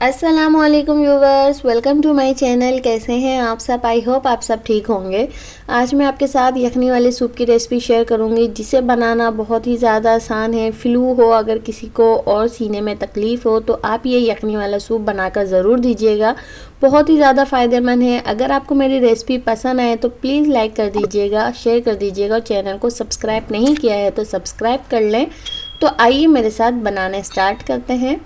अस्सलामुअलैकुम viewers, welcome to my channel. कैसे हैं आप सब? आई होप आप सब ठीक होंगे। आज मैं आपके साथ यखनी वाले सूप की रेसिपी शेयर करूंगी, जिसे बनाना बहुत ही ज़्यादा आसान है। फ्लू हो अगर किसी को और सीने में तकलीफ़ हो तो आप ये यखनी वाला सूप बनाकर ज़रूर दीजिएगा। बहुत ही ज़्यादा फ़ायदेमंद है। अगर आपको मेरी रेसिपी पसंद आए तो प्लीज़ लाइक कर दीजिएगा, शेयर कर दीजिएगा और चैनल को सब्सक्राइब नहीं किया है तो सब्सक्राइब कर लें। तो आइए मेरे साथ बनाना स्टार्ट करते हैं।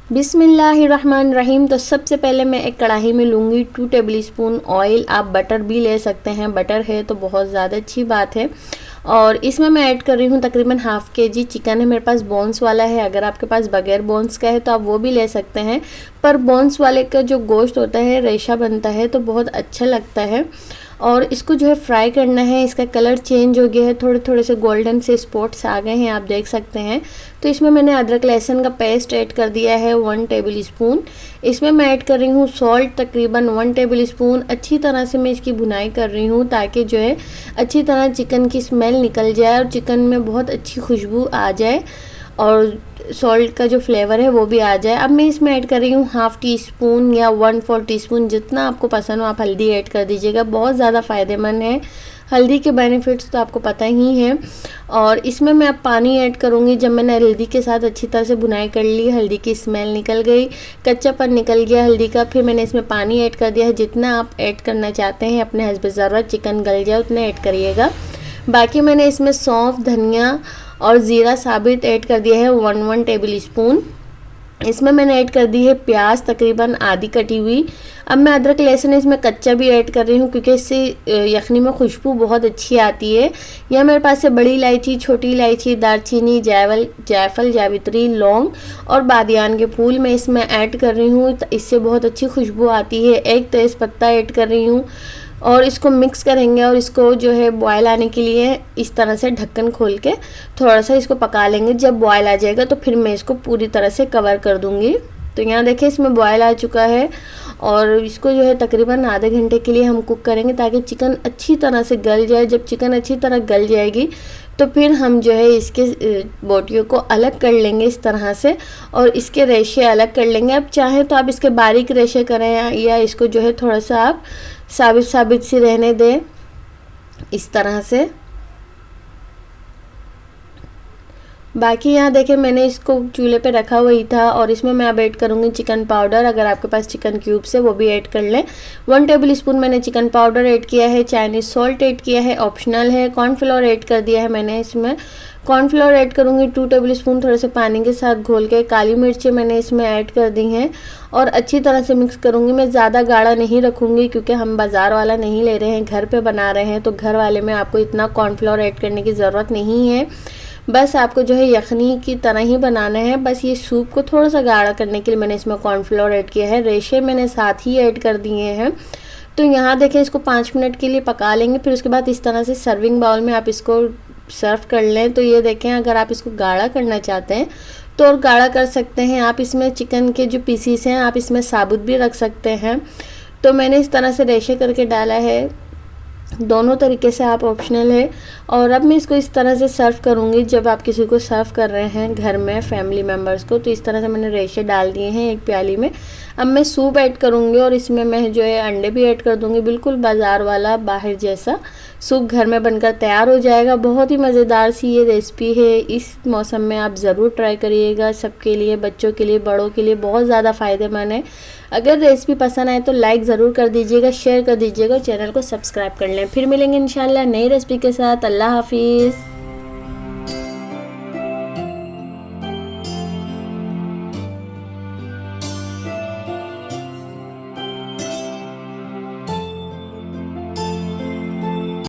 बिस्मिल्लाहिर्रहमानिर्रहीम। तो सबसे पहले मैं एक कढ़ाई में लूँगी 2 टेबल स्पून ऑयल। आप बटर भी ले सकते हैं, बटर है तो बहुत ज़्यादा अच्छी बात है। और इसमें मैं ऐड कर रही हूँ तकरीबन हाफ़ kg चिकन है। मेरे पास बोन्स वाला है, अगर आपके पास बगैर बोन्स का है तो आप वो भी ले सकते हैं। पर बोन्स वाले का जो गोश्त होता है, रेशा बनता है तो बहुत अच्छा लगता है। और इसको जो है फ्राई करना है। इसका कलर चेंज हो गया है, थोड़े थोड़े से गोल्डन से स्पॉट्स आ गए हैं, आप देख सकते हैं। तो इसमें मैंने अदरक लहसुन का पेस्ट ऐड कर दिया है 1 टेबल स्पून। इसमें मैं ऐड कर रही हूँ सॉल्ट तकरीबन 1 टेबल स्पून। अच्छी तरह से मैं इसकी भुनाई कर रही हूँ ताकि जो है अच्छी तरह चिकन की स्मेल निकल जाए और चिकन में बहुत अच्छी खुशबू आ जाए और सॉल्ट का जो फ्लेवर है वो भी आ जाए। अब मैं इसमें ऐड कर रही हूँ हाफ़ टी स्पून या 1/4 टीस्पून, जितना आपको पसंद हो आप हल्दी ऐड कर दीजिएगा। बहुत ज़्यादा फ़ायदेमंद है। हल्दी के बेनिफिट्स तो आपको पता ही है। और इसमें मैं अब पानी ऐड करूँगी। जब मैंने हल्दी के साथ अच्छी तरह से भुनाई कर ली, हल्दी की स्मेल निकल गई, कच्चापन निकल गया हल्दी का, फिर मैंने इसमें पानी ऐड कर दिया है। जितना आप ऐड करना चाहते हैं अपने हस्ब ज़रूरत, चिकन गल जाए उतना ऐड करिएगा। बाकी मैंने इसमें सौंफ, धनिया और ज़ीरा साबित ऐड कर दिया है 1 टेबल स्पून। इसमें मैंने ऐड कर दी है प्याज तकरीबन आधी कटी हुई। अब मैं अदरक लहसुन इसमें कच्चा भी ऐड कर रही हूँ क्योंकि इससे यखनी में खुशबू बहुत अच्छी आती है। यह मेरे पास है बड़ी इलायची, छोटी इलायची, दालचीनी, जायफल, जावित्री, लौंग और बादियान के फूल मैं इसमें ऐड कर रही हूँ। इससे बहुत अच्छी खुशबू आती है। एक तेज़ पत्ता ऐड कर रही हूँ और इसको मिक्स करेंगे और इसको जो है बॉयल आने के लिए इस तरह से ढक्कन खोल के थोड़ा सा इसको पका लेंगे। जब बॉयल आ जाएगा तो फिर मैं इसको पूरी तरह से कवर कर दूंगी। तो यहाँ देखिए इसमें बॉयल आ चुका है और इसको जो है तकरीबन आधे घंटे के लिए हम कुक करेंगे ताकि चिकन अच्छी तरह से गल जाए। जब चिकन अच्छी तरह गल जाएगी तो फिर हम जो है इसके बोटियों को अलग कर लेंगे इस तरह से और इसके रेशे अलग कर लेंगे। अब चाहे तो आप इसके बारीक रेशे करें या इसको जो है थोड़ा सा आप साबित सी रहने दें इस तरह से। बाकी यहाँ देखें मैंने इसको चूल्हे पे रखा हुआ ही था और इसमें मैं अब ऐड करूँगी चिकन पाउडर। अगर आपके पास चिकन क्यूब्स है वो भी ऐड कर लें। 1 टेबल स्पून मैंने चिकन पाउडर ऐड किया है। चाइनीज़ सॉल्ट ऐड किया है, ऑप्शनल है। कॉर्नफ्लोर ऐड कर दिया है मैंने। इसमें कॉर्नफ्लोर ऐड करूँगी 2 टेबल स्पून, थोड़े से पानी के साथ घोल के। काली मिर्चें मैंने इसमें ऐड कर दी हैं और अच्छी तरह से मिक्स करूँगी। मैं ज़्यादा गाढ़ा नहीं रखूँगी क्योंकि हम बाज़ार वाला नहीं ले रहे हैं, घर पे बना रहे हैं, तो घर वाले में आपको इतना कॉर्नफ्लोर ऐड करने की ज़रूरत नहीं है। बस आपको जो है यखनी की तरह ही बनाना है। बस ये सूप को थोड़ा सा गाढ़ा करने के लिए मैंने इसमें कॉर्नफ्लोर ऐड किया है। रेशे मैंने साथ ही ऐड कर दिए हैं। तो यहाँ देखें इसको 5 मिनट के लिए पका लेंगे। फिर उसके बाद इस तरह से सर्विंग बाउल में आप इसको सर्व कर लें। तो ये देखें अगर आप इसको गाढ़ा करना चाहते हैं तो और गाढ़ा कर सकते हैं। आप इसमें चिकन के जो पीसीस हैं आप इसमें साबुत भी रख सकते हैं। तो मैंने इस तरह से रेशे करके डाला है। दोनों तरीके से आप ऑप्शनल है। और अब मैं इसको इस तरह से सर्व करूँगी। जब आप किसी को सर्व कर रहे हैं घर में फैमिली मेम्बर्स को, तो इस तरह से मैंने रेशे डाल दिए हैं एक प्याली में। अब मैं सूप ऐड करूँगी और इसमें मैं जो है अंडे भी ऐड कर दूँगी। बिल्कुल बाज़ार वाला बाहर जैसा सूप घर में बनकर तैयार हो जाएगा। बहुत ही मज़ेदार सी ये रेसिपी है। इस मौसम में आप ज़रूर ट्राई करिएगा। सबके लिए, बच्चों के लिए, बड़ों के लिए बहुत ज़्यादा फ़ायदेमंद है। अगर रेसिपी पसंद आए तो लाइक ज़रूर कर दीजिएगा, शेयर कर दीजिएगा और चैनल को सब्सक्राइब कर लें। फिर मिलेंगे इंशाल्लाह नई रेसिपी के साथ। अल्लाह हाफिज़।